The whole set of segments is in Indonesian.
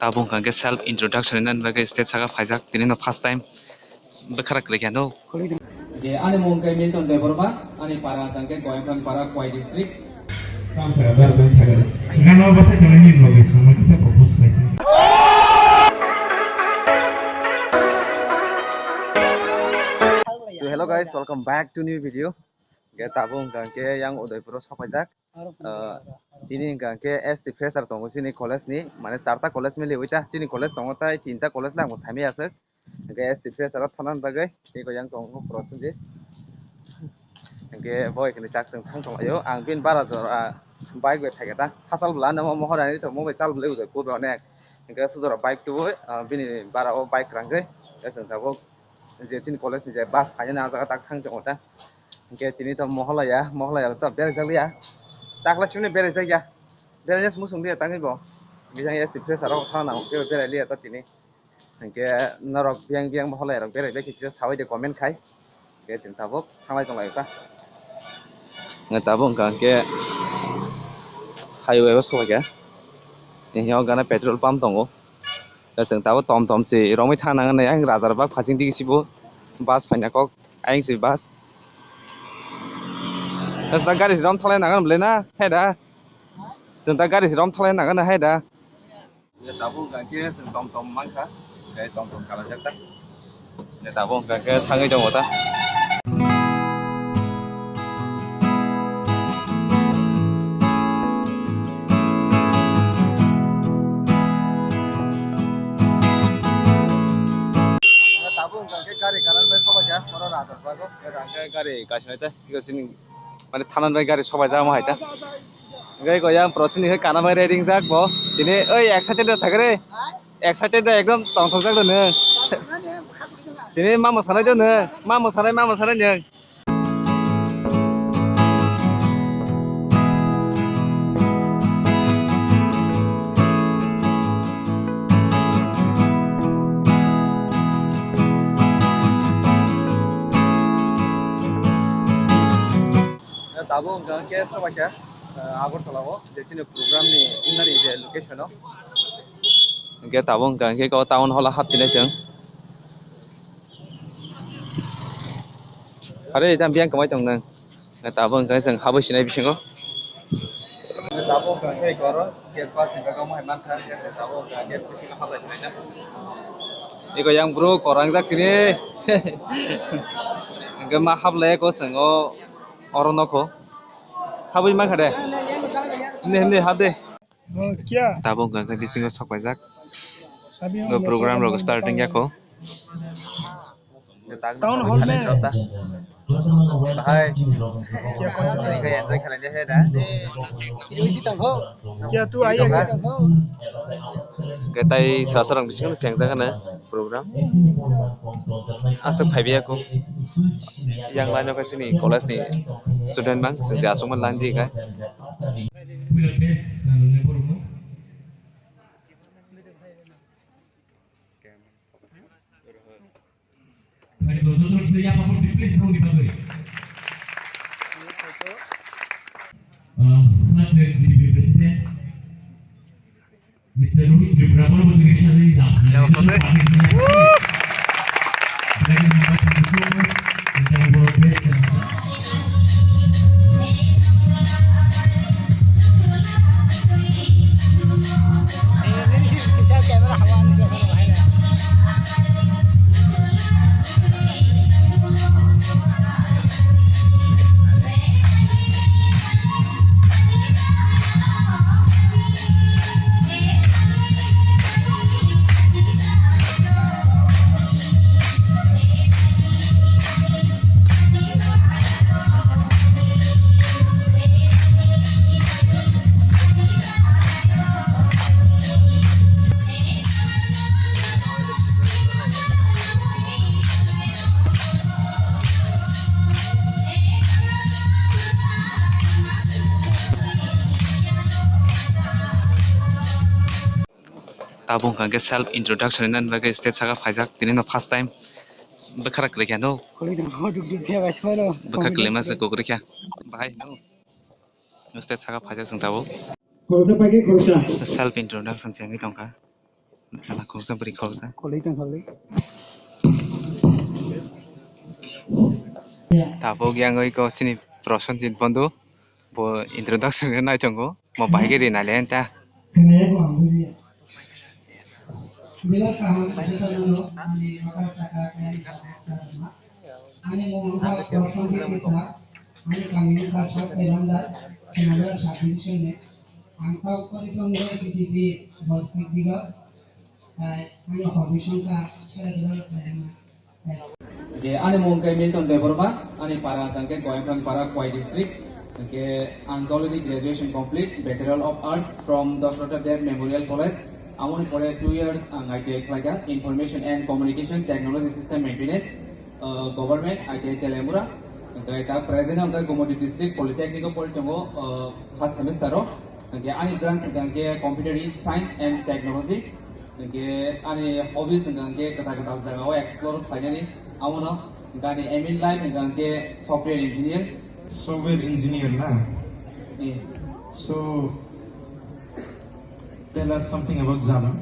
tabung kan ke self introduction nan lagi stage saga fajak tini no first time bekara klik no Oke, ane mau ke Milton Deborah, ane para kan ke Goyang para Kuai district. Kamu saya berdoa sekali. Kalau bahasa Jawa logo sama kita propose lagi. So hello guys, welcome back to new video. Ke tabung kan ke yang Udaipur sapajak. Ini kan ke ST Fresher tongo sini college ni, mana starta college mili wita sini college tongo tai cinta college lang mo sami asek. Ke ST Fresher thonan bagai, ini yang tongo proses je. Ke boy kini cak seng thang tongo yo, angpin bara jor bike we thageta. Hasal bulan nama mohorani to mo be chal bule Udaipur bonek. Ke sudara bike tu boy, bini bara o bike rangge, ke seng tabo. Je sini college ni je bus hanya na jaga tak thang tongo ta. Ke tini to moholaya to ber jaliya. Taklas ini bere saja, berenya semusung dia tangi bo, biasanya ST Fresher orang thana, ke bere lihat tadi ni, ke narok biang mahalai orang bere lagi kita sawai de komen kai, ke cinta bo, thanglai tonglai ta, ngetabung kan ke highway bos kau ke, ini yang gana petrol pump tongo, ke cinta bo tom si, romai thana kan yang razar bak passing di kisibo, bus banyak kok, aing si bus. Setelah garis rom thalai nagan belena, heda. Setelah garis rom thalai nagan heda. Ya tabung kan ke tom mangka, kayak tom kalau jatah. Ya tabung kan ke thangai jong ota. Ya tabung kan ke gari kanan be soba ja, orang radar bago, ke gari kasih nete, itu sini. Mana tanan bayi garis sobat jam mahai ta, gaya yang proses ni kana bayi riding jak bo, ini, excited dah sagre, excited dah ekdom tong jak dah ne, ini mama sana jo ne, mama sana ne. Tabung kan ke sobat ya, agar selalu di sini program ni undang di location no. Ke tabung kan ke kau tahun hola hat sini seng. Ada jam biang kemai tong neng. Tabung kan seng habis sini bisingo. Tabung kan ke koros ke pas sini kau mau hemat kan ke tabung kan ke bisingo habis sini na. Iko yang bro korang jak kini. Ke mahab le ko sengo orang noko. Habis mana ada? Ini hade. Kia. Tabung kan di sini sok banyak. Nggak program lo starting ya ko. Tahun hall में Hai. Ini kayak enjoy kalian je dah. क्या तू आई है Kita seorang bising siang jangan ya program. Asal pagi aku. Yang lainnya ke sini kelas nih student bang, sejak asuman lanjut kan. Mr. Rohit Vibrama was initially Tabung kan ke self introduction nan lagi stage saga fajak tini no first time bekara klik ya no. Bekara klik mas ko klik ya. Bahai no. Stage saga fajak seng tahu. Kalau tu pakai kalau sah. Self introduction siang ni tongka. Salah kongsa beri kongsa. Tapo yang ko sini proson jin pondu bo introduction na chongo mo bahigi na lenta. Bila kaham kita dulu ani makar cakratnya ani mau mengungkap proses kita ani kami kasih pelanda kemudian saat ini angkau perhitungan PTV berfik juga ani habiskan Oke, ane mong kay Milton Deborah, ane para tangke Goyangkang para Kwai District. Oke, I'm already graduation complete, Bachelor of Arts from Dr. Dev Memorial College. I'm only for 2 years I take like that, Information and Communication Technology System Maintenance, Government, I take Telemura. Oke, tak present ang Gomodi District Polytechnic Polytongo first semester. Oke, ane branch tangke Computer Science and Technology. Oke, ane hobbies tangke kata-kata jaga explore finally. Amono, gani Emil Line, gani software engineer. Software engineer na. Yeah. So tell us something about Java.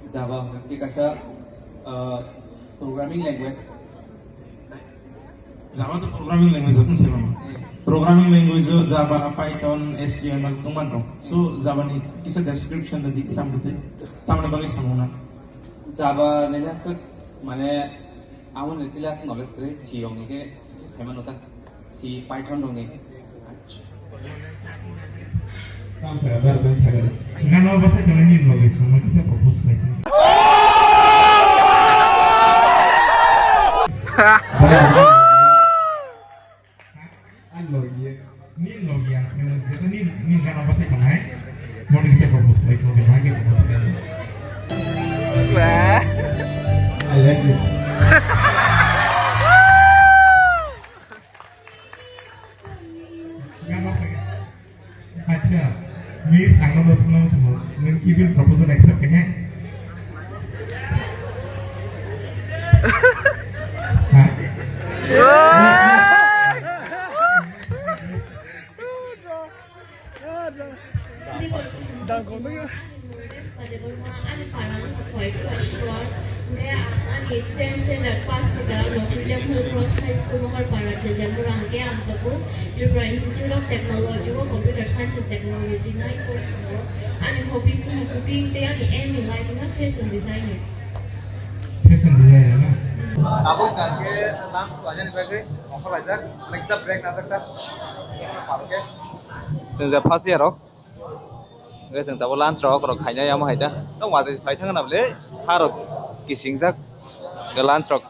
Java, kasi programming language. Java to programming language apa sih mama? Programming language जो Java, Python, HTML तुम मानते हो? So Java ni किसे description तभी kita ambil तामने बाकी समूना. Java ni lah mana awal ni tilas knowledge dari C dong ni ke sama nota C Python dong ni. Kamu sabar dan sabar. Kalau bahasa kalau ni lagi sama kita propose lagi. Ni logi yang kita ni kalau bahasa kalau ni mau kita propose lagi mau dibagi propose lagi. Wah. I like it. अच्छा मीर सांगलो बसनो समो नन की bill proposal accept कने हां Institute of Technology or Computer Science and Technology na ipon ko and hobbies na cooking te ani Emil Line na fashion designer. Fashion designer ना Abo ganke lunch ajan bagi offer aja. Next break na sakta. Oke. Sejak pasti ya rok. Guys, sejak lunch rok rok kayaknya yang mau aja. Tuh masih paling kan able harok kising sak ke lunch rok.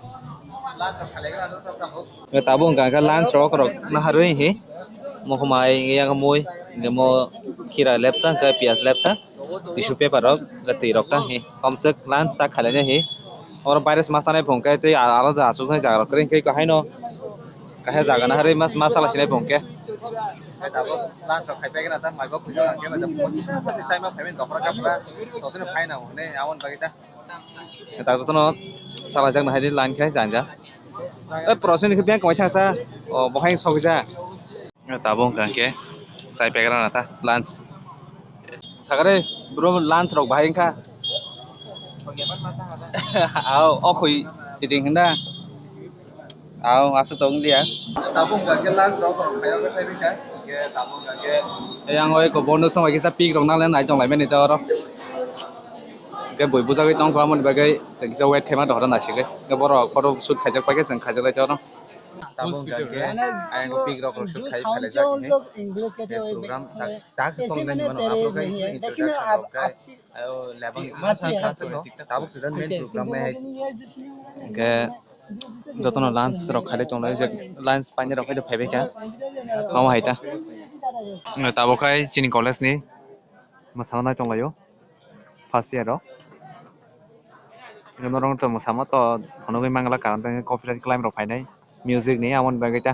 Lunch rok kali kan ada tabu. Tabu ganke lunch rok rok nah hari ini. Mau kemai yang kemui, mau kira lepsa ke pias lepsa. Tisu paper rok, gati rok kan he. Komsek lunch tak kalinya he. और बारिश मसाने भोंके ते आलादा आसुक से जागर करें कई कहाय नो कहे जागा ना हरे मसाला सिने भोंके दाबो लांच खाइ पेगे ना त माइबा खुजो के मतलब 25 टाइम पेमेंट दफरा काफरा तोने फाइन ना होने आवन बागिता ता तो नो साला जग ना हाय लाइन खाय जांजा ए प्रोसेस नि बियां कमाय थासा ओ बहाय सगजा दाबो गाके साइ पेगे ना ता लांच सागरे ब्रो लांच रक बाहाय खा okui titing henda asuk tong dia tabung gake last rock kaya ke thai bika ke tabung gake yang oi ko bonus sama kisa pik rong na len nai tong lai men ni to ro ke boi buja ke tong kwa mon bagai se kisa wet khema do na sike ke boro photo shoot khajak pa ke sang khajak lai to ro tabung gake ayang ko pik rock shoot khai khale ja ke program tak tong len man apro kai lekin अच्छी tabuk sedan main program में है के जतन लांच रखाले तंग जे लांच पानी रखाय फाइबे का मामा हाइता ताबोखाय चिनि कॉलेज नि मसाना तंगलायो फर्स्ट ईयर रो नरंग तो मसामा तो हनगै मांगला कारण कॉपीराइट क्लाइम रो फाइनाय म्यूजिक नि आमन बागैता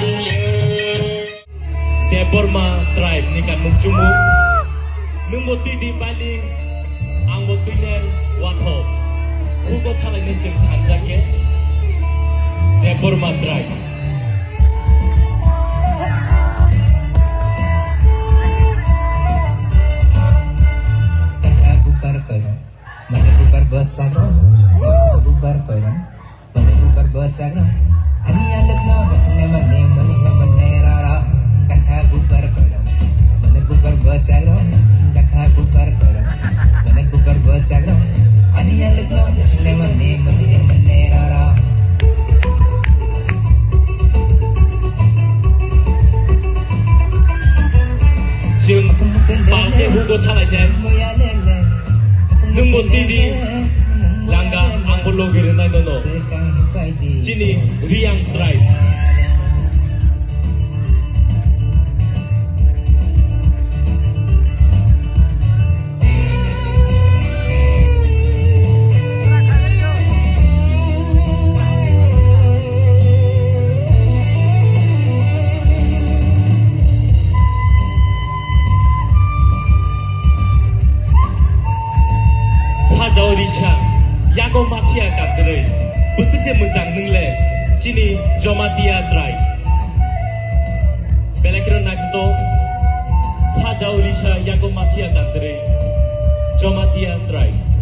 Oh, drive ni kan mungcumu nung boti di paling ang botuinen wato hugo thalai ni jeng thanjake Deborma drive bubar karo mana bubar bocagro bubar karo mana bubar bocagro ani alat na basne mane mane rara kata bubar karo mana bubar bocagro kata bubar karo mana bubar bocagro ani alat na basne mane rara jeng pakai hugo thalai ni nung boti di langga ang bolo gerena dono Jini Riang Drive Hajau Risha Yago Matia Kadre Busukse Munjang Nungle Jini Jomatia Drive Belakiro Nakto Hajau Risha Yago Matia Kadre Jomatia Drive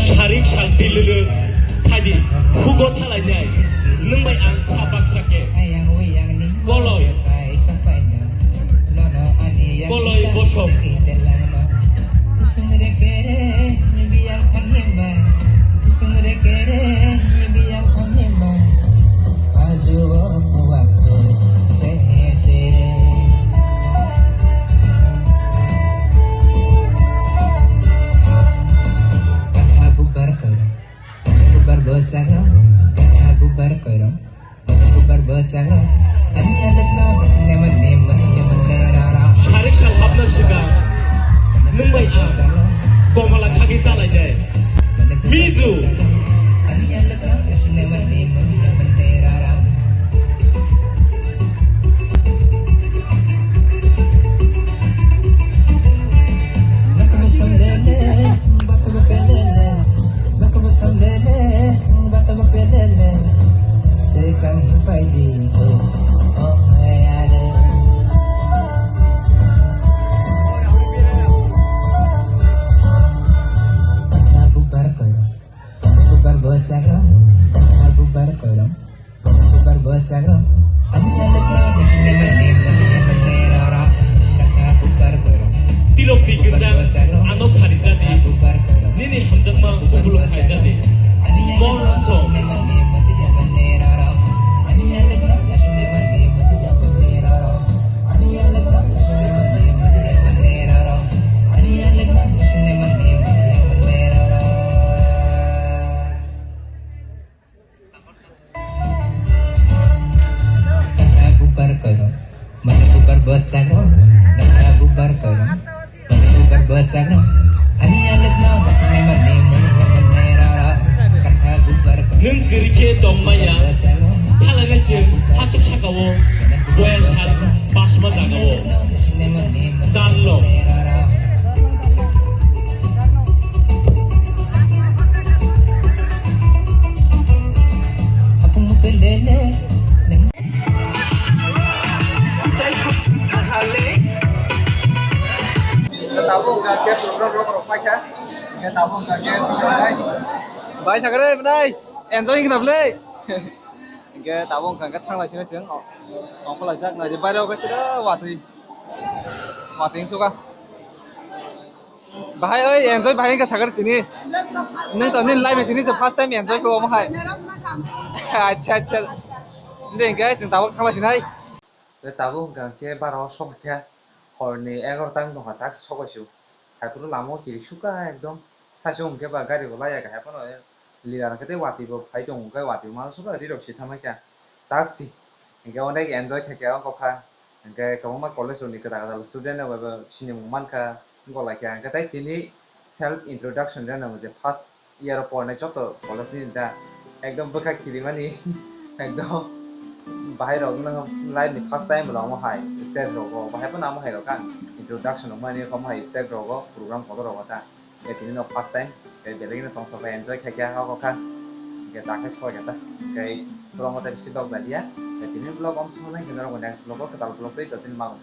Sharik Shalti Lulu Tadi Hugo Thalai Nung Mai Ang Kapak Sake Goloi Goloi Bosok bocagro kata bubar karo mana bubar bocagro ani alat na basne mane rara Sharik Shal Hapna Suga Nung Mai Ang Komala Khagi Chalai Jai Mizu ani alat na basne mane rara nakabasandele batabakelele nakabasandele batabakelele sekang hipai dito oh ayade kata bubar karo bubar bocagro kata bubar karo bubar bocagro ani alat na basne mane rara kata bubar karo Tilok di Ginjang Anok Hari Jadi bubar karo Nini Hamzang Ma Kubuluk Hari Jadi Mon So bubar karo mana bubar bocagro kata bubar karo mana bubar bocagro ani alat na basne mane rara kata bubar karo Nung Gerike Dong Maya bocagro Halangan Jeng Hatuk Sakawo Royal Shal Basma Jagawo Danlo aku mukelele Tabung kaki program pakai tabung kaki baik sekali benar enjoy kita beli Enggak tabung kaki thang sini sih aku lajak nanti baru aku sudah wati yang suka bahaya enjoy bahaya ke sakit ini neng tahun ini live ini first time enjoy ke omah acha ini enggak jeng tabung thang sini tabung kaki baru sok dia Horni 11 tang dong hatak sokosu haipuru lamo kiri suka ekdom saisong ke ba gari ko laya ka haipano lirar kete wati bo phai dong ka wati ma suka ri rok si thamai ka taksi engke onek enjoy kheke ang kokha engke kabangma college ni kada kada student na ba sini man ka gola ka engke tai tini self introduction jana mo je first year por na joto college ni da ekdom baka kiri mani ekdom bahai rok na live ni first time lo mo hai stage rok ko bahai pa na mo hai rok kan introduction mo ni ko mo hai stage rok ko program ko rok ta e tini no first time ke belegi na tong to enjoy kheke ha kokha ke takhe soi kata ke blog mata bisi blog dia ya tini blog om semua lain kenal next blog ko ketal blog itu tini mau